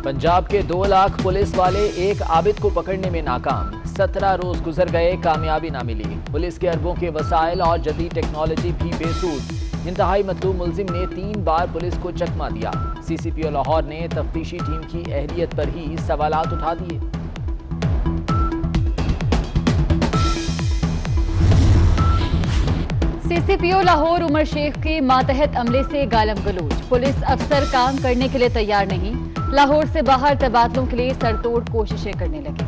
پنجاب کے 2 لاکھ پولیس والے ایک عابد کو پکڑنے میں ناکام، 17 روز گزر گئے، کامیابی نہ ملی۔ پولیس کے اربوں کے وسائل اور جدید ٹیکنالوجی بھی بے سود۔ انتہائی مطلوب ملزم نے 3 بار پولیس کو چکمہ دیا۔ سی سی پی او لاہور نے تفتیشی ٹیم کی اہلیت پر ہی سوالات اٹھا دیے۔ سی سی پی او لاہور عمر شیخ کے ماتحت عملے سے گالم گلوچ، پولیس افسر کام کرنے کے لیے تیار نہیں، لاہور سے باہر تبادلوں کے لیے سرتوڑ کوششیں کرنے لگے۔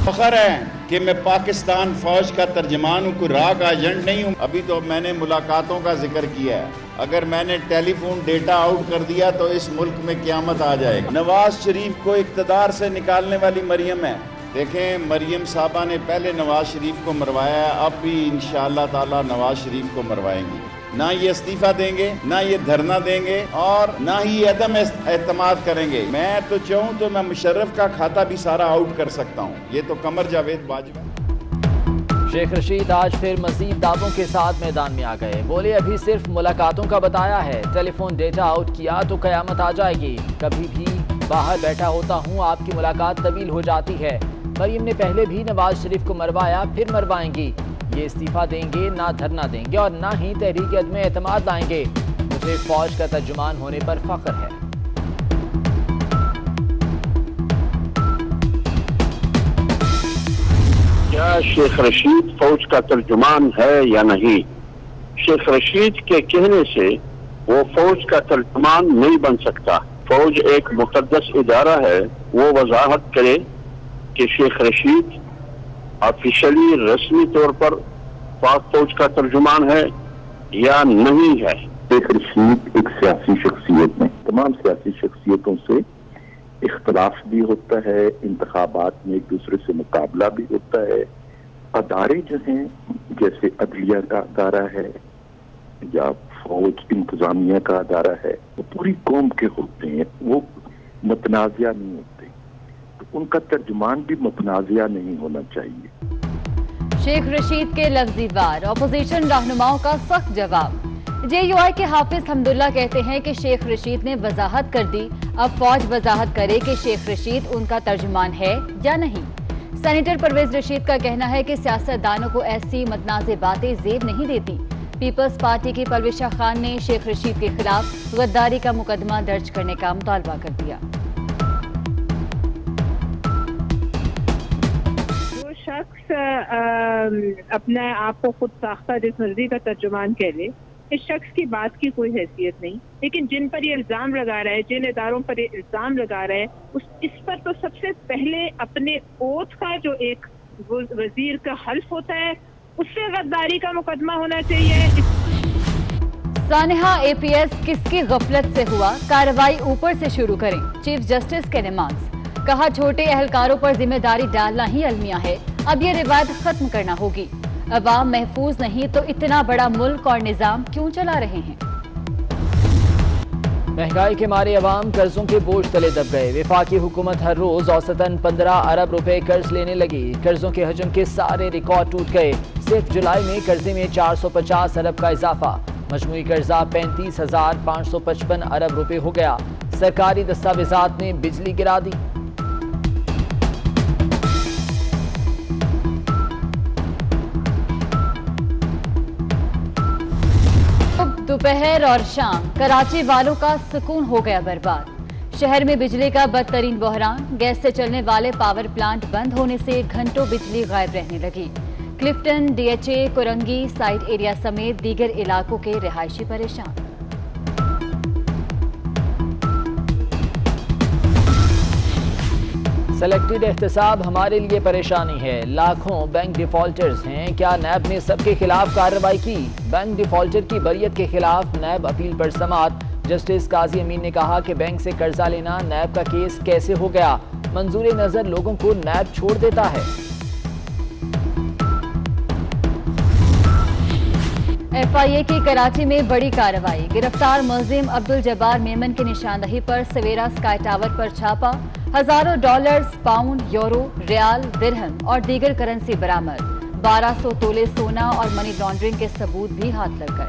فخر ہے کہ میں پاکستان فوج کا ترجمان ہوں، کوئی راہ کا ایجنٹ نہیں ہوں۔ ابھی تو میں نے ملاقاتوں کا ذکر کیا ہے، اگر میں نے ٹیلی فون ڈیٹا آؤٹ کر دیا تو اس ملک میں قیامت آ جائے گی۔ نواز شریف کو اقتدار سے نکالنے والی مریم ہے۔ دیکھیں، مریم صاحبہ نے پہلے نواز شریف کو مروایا ہے، اب بھی انشاءاللہ تعالی نواز شریف کو مروائیں گی۔ نہ یہ استعفیٰ دیں گے، نہ یہ دھرنا دیں گے، اور نہ ہی عدم اعتماد کریں گے۔ میں تو چاہوں تو میں مشرف کا کھاتا بھی سارا آؤٹ کر سکتا ہوں، یہ تو قمر جاوید باجوہ ہے۔ شیخ رشید آج پھر مزید دعووں کے ساتھ میدان میں آ گئے، بولے ابھی صرف ملاقاتوں کا بتایا ہے، ٹیلی فون ڈیٹا آؤٹ کیا تو قیامت آ جائے گی، کبھی بھی باہر بیٹھا ہوتا ہوں آپ کی ملاقات طویل ہو جاتی ہے۔ مریم نے پہلے بھی نواز شریف کو مروایا، پھر مروائیں گی، یہ استعفیٰ دیں گے، نہ دھرنا دیں گے اور نہ ہی تحریک عدم اعتماد لائیں گے۔ مجھے فوج کا ترجمان ہونے پر فخر ہے۔ کیا شیخ رشید فوج کا ترجمان ہے یا نہیں؟ شیخ رشید کے کہنے سے وہ فوج کا ترجمان نہیں بن سکتا۔ فوج ایک مقدس ادارہ ہے، وہ وضاحت کرے کہ شیخ رشید آفیشلی رسمی طور پر پاک فوج کا ترجمان ہے یا نہیں ہے۔ شیخ رشید ایک سیاسی شخصیت ہے، تمام سیاسی شخصیتوں سے اختلاف بھی ہوتا ہے، انتخابات میں ایک دوسرے سے مقابلہ بھی ہوتا ہے۔ ادارے جو ہیں جیسے عدلیہ کا ادارہ ہے یا فوج انتظامیہ کا ادارہ ہے، وہ پوری قوم کے ہوتے ہیں، وہ متنازع نہیں ہوتے، تو ان کا ترجمان بھی متنازع نہیں ہونا چاہیے۔ شیخ رشید کے لفظی وار، اپوزیشن رہنماؤں کا سخت جواب۔ جے یو آئی کے حافظ حمداللہ کہتے ہیں کہ شیخ رشید نے وضاحت کر دی، اب فوج وضاحت کرے کہ شیخ رشید ان کا ترجمان ہے یا نہیں۔ سینیٹر پرویز رشید کا کہنا ہے کہ سیاستدانوں کو ایسی متنازع باتیں زیب نہیں دیتی۔ پیپلز پارٹی کی پرویشہ خان نے شیخ رشید کے خلاف غداری کا مقدمہ درج کرنے کا مطالبہ کر دیا۔ جو شخص اپنے آپ کو خود ساختہ جس مرضی کا ترجمان کہہ لے، اس شخص کی بات کی کوئی حیثیت نہیں، لیکن جن پر یہ الزام لگا رہا ہے، جن اداروں پر یہ الزام لگا رہا ہے، اس پر تو سب سے پہلے اپنے اوتھ کا جو ایک وزیر کا حلف ہوتا ہے، اس سے غداری کا مقدمہ ہونا چاہیے۔ سانحہ اے پی ایس کس کی غفلت سے ہوا، کارروائی اوپر سے شروع کریں، چیف جسٹس کے ریمارکس۔ کہا چھوٹے اہلکاروں پر ذمہ داری ڈالنا ہی المیہ ہے، اب یہ روایت ختم کرنا ہوگی۔ عوام محفوظ نہیں تو اتنا بڑا ملک اور نظام کیوں چلا رہے ہیں؟ مہنگائی کے مارے عوام قرضوں کے بوجھ تلے دب گئے، وفاقی حکومت ہر روز اوسطاً 15 ارب روپے قرض لینے لگی، قرضوں کے حجم کے سارے ریکارڈ ٹوٹ گئے، صرف جولائی میں قرضے میں 450 ارب کا اضافہ، مجموعی قرضہ 35,555 ارب روپے ہو گیا، سرکاری دستاویزات نے بجلی گرا دی۔ دوپہر اور شام کراچی والوں کا سکون ہو گیا برباد، شہر میں بجلی کا بدترین بحران، گیس سے چلنے والے پاور پلانٹ بند ہونے سے گھنٹوں بجلی غائب رہنے لگی، Clifton, D H A, Korangi, site area سمیت دیگر علاقوں کے رہائشی پریشان۔ سلیکٹڈ احتساب ہمارے لیے پریشانی ہے، لاکھوں بینک ڈیفالٹرز ہیں، کیا نیب نے سب کے خلاف کارروائی کی؟ بینک ڈیفالٹر کی بریت کے خلاف نیب اپیل پر سماعت، جسٹس قاضی امین نے کہا کہ بینک سے قرضہ لینا نیب کا کیس کیسے ہو گیا، منظور نظر لوگوں کو نیب چھوڑ دیتا ہے۔ ایف آئی اے کی کراچی میں بڑی کارروائی، گرفتار ملزم عبدالجبار میمن کی نشاندہی پر سویرا سکائی ٹاور پر چھاپا، ہزاروں ڈالرز، پاؤنڈ، یورو، ریال، درہم اور دیگر کرنسی برآمد، 1200 تولے سونا اور منی لانڈرنگ کے ثبوت بھی ہاتھ لگ گئے۔